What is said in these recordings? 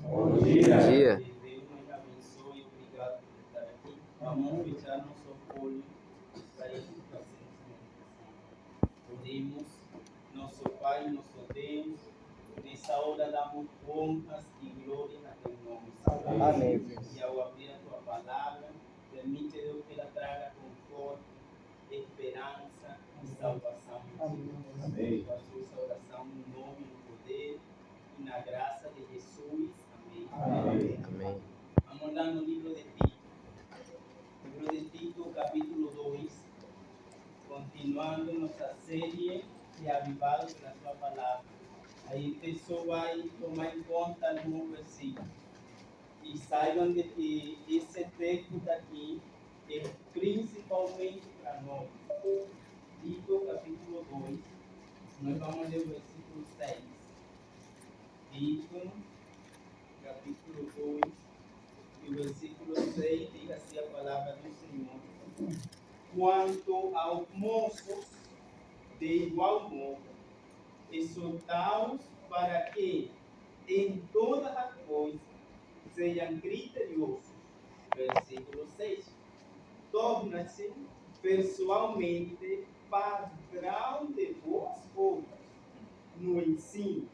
Bom dia. Que Deus nos abençoe e obrigado por estar aqui. Vamos fechar nosso olho para isso fazermos a meditação. Oremos, nosso Pai, nosso Deus, nessa hora damos honras e glórias a teu nome, Senhor. Amém. E ao abrir a tua palavra, permite, Deus, que ela traga conforto, esperança e salvação. Amém. Faço essa oração no nome, no poder e na graça de Jesus. Amém. Amém. Vamos lá no livro de Tito. Livro de Tito, capítulo 2. Continuando nossa série de Avivados pela sua palavra. A gente só vai tomar em conta alguns versículos. E saibam de que esse texto daqui é principalmente para nós. Tito, capítulo 2. Nós vamos ler o versículo 6. Tito, capítulo 2, e o versículo 6 diz assim a palavra do Senhor. Quanto aos moços, de igual modo, exortaos para que, em todas as coisas, sejam criteriosos. Versículo 6. Torna-se pessoalmente padrão de boas obras no ensino.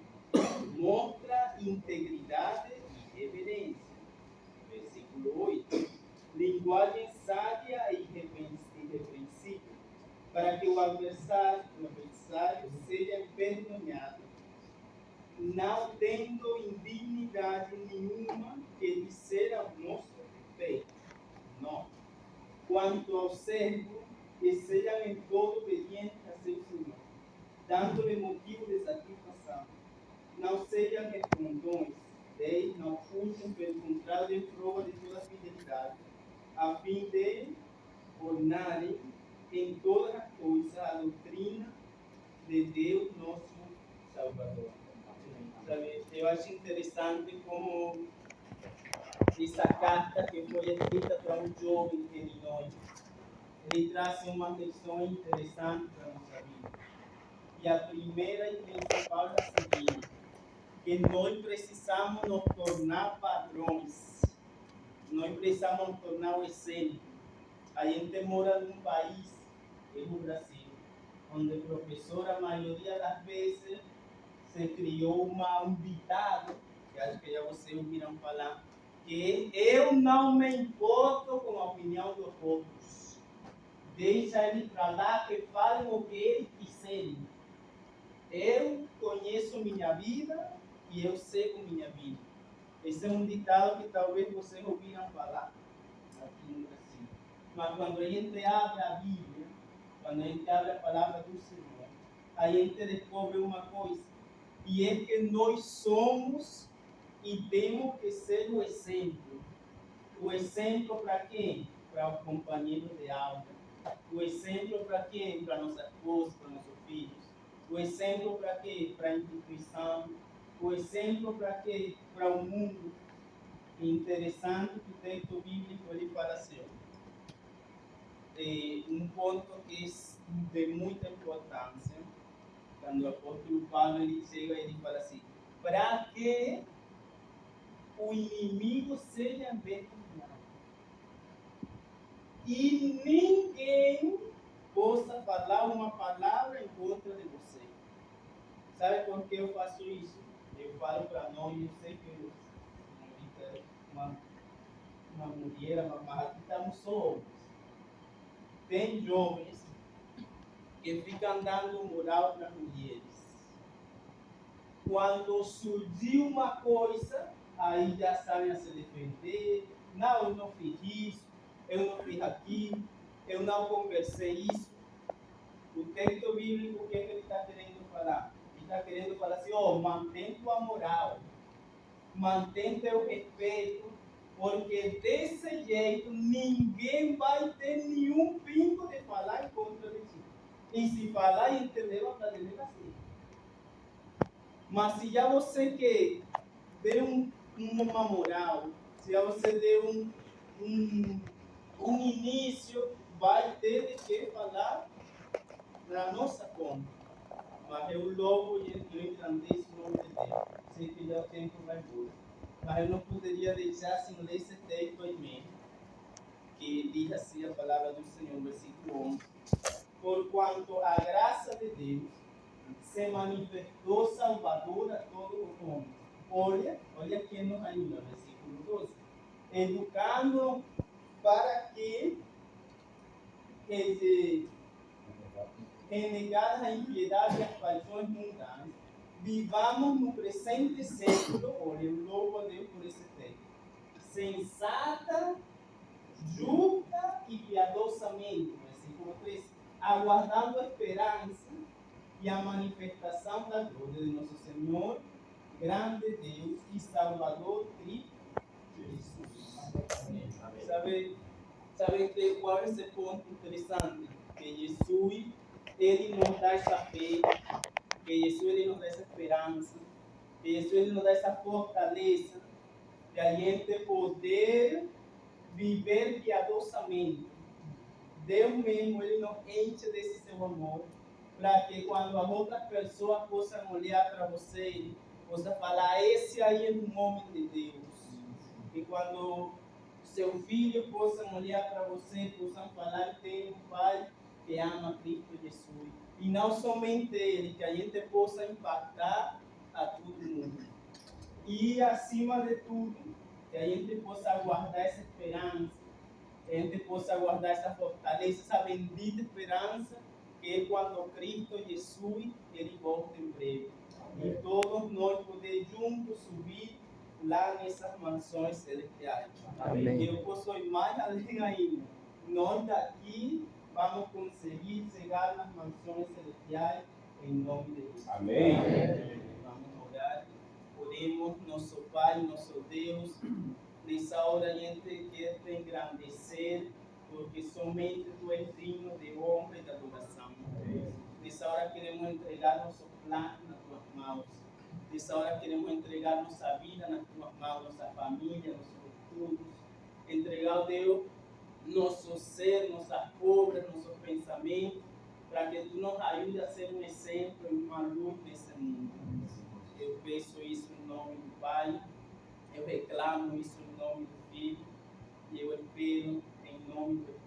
Mostra integridade e reverência. Versículo 8. Linguagem sábia e irrepreensível, para que o adversário seja envergonhado, não tendo indignidade nenhuma que dizer ao nosso respeito. Não. Quanto ao servo, que sejam em todo obedientes a seu Senhor, dando-lhe motivo de satisfação. Não sejam respondões, não fujam, pelo contrário, em prova de toda fidelidade, a fim de ornarem em todas as coisas a doutrina de Deus, nosso Salvador. Sabe, eu acho interessante como essa carta que foi escrita para um jovem de Illinois, ele traz uma questão interessante para a nossa vida. E a primeira e principal é a seguinte: que nós precisamos nos tornar padrões, nós precisamos nos tornar o exemplo. A gente mora num país, que é o Brasil, onde o professor, a maioria das vezes, se criou um ditado, que acho que já vocês ouviram falar, que eu não me importo com a opinião dos outros. Deixa eles para lá que falem o que eles quiserem. Eu conheço minha vida e eu sei com minha vida. Esse é um ditado que talvez vocês ouviram falar aqui no Brasil. Mas quando a gente abre a Bíblia, quando a gente abre a palavra do Senhor, a gente descobre uma coisa, e é que nós somos e temos que ser o exemplo. O exemplo para quem? Para os companheiros de aula. O exemplo para quem? Para nossa esposa, para nossos filhos. O exemplo para quê? Para a instituição. O exemplo para quê? Para o mundo. Interessante que o texto bíblico ele fala assim. Um ponto que é de muita importância, quando o apóstolo Paulo ele chega e ele fala assim: para que o inimigo seja envergonhado e ninguém possa falar uma palavra em contra de você. Sabe por que eu faço isso? Eu falo para nós, eu sei que uma mulher, mas aqui estamos só homens. Tem jovens que ficam dando moral para mulheres. Quando surgiu uma coisa, aí já sabem a se defender. Não, eu não fiz isso, eu não fiz aquilo, eu não conversei isso. O texto bíblico, o que ele está querendo falar? Ele está querendo falar assim: mantém tua moral, mantém teu respeito, porque desse jeito ninguém vai ter nenhum pingo de falar em contra de ti. E se falar e entender, vai fazer assim. Mas se já você que deu uma moral, se já você deu um início, vai ter de que falar na nossa conta. Mas eu louvo e eu engrandeço o nome de Deus. Sei que já o tempo vai embora. Mas eu não poderia deixar sem ler esse texto aí mesmo, que diz assim a palavra do Senhor, versículo 11. Porquanto a graça de Deus se manifestou salvadora a todo o homem. Olha quem nos ajuda, versículo 12. Educando para que, renegadas a impiedade e as paixões mundanas, vivamos no presente século, olha, eu louvo a Deus por esse texto, sensata, justa e piadosamente, versículo 13, aguardando a esperança e a manifestação da glória de nosso Senhor, grande Deus e Salvador Cristo Jesus. Sabe qual é esse ponto interessante? Que Jesus, ele nos dá essa fé, que Jesus, ele nos dá essa esperança, que Jesus, ele nos dá essa fortaleza de a gente poder viver piadosamente. Deus mesmo, ele nos enche desse seu amor, para que quando as outras pessoas possam olhar para você, possam falar, esse aí é um homem de Deus. E quando seu filho possam olhar para você, possam falar, tem um pai que ama Cristo Jesus. E não somente ele, que a gente possa impactar a todo mundo. E acima de tudo, que a gente possa guardar essa esperança, que a gente possa guardar essa fortaleza, essa bendita esperança, que é quando Cristo Jesus, ele volta em breve. E todos nós poder juntos subir lá nessas mansões celestiais. Amém. E eu posso ir mais além ainda. Nós daqui vamos conseguir chegar nas mansões celestiais em nome de Jesus. Amém. Vamos orar. Oremos, nosso Pai, nosso Deus. Nessa hora a gente quer te engrandecer, porque somente tu és digno de honra e de adoração. Nessa hora queremos entregar nosso plano nas tuas mãos. Nessa hora queremos entregar nossa vida nas tuas mãos, nossa família, nossos estudos. Entregar, Deus, nosso ser, nossas obras, nossos pensamentos, para que tu nos ajude a ser um exemplo e uma luz nesse mundo. Eu peço isso em nome do Pai, eu reclamo isso em nome do Filho, e eu espero em nome do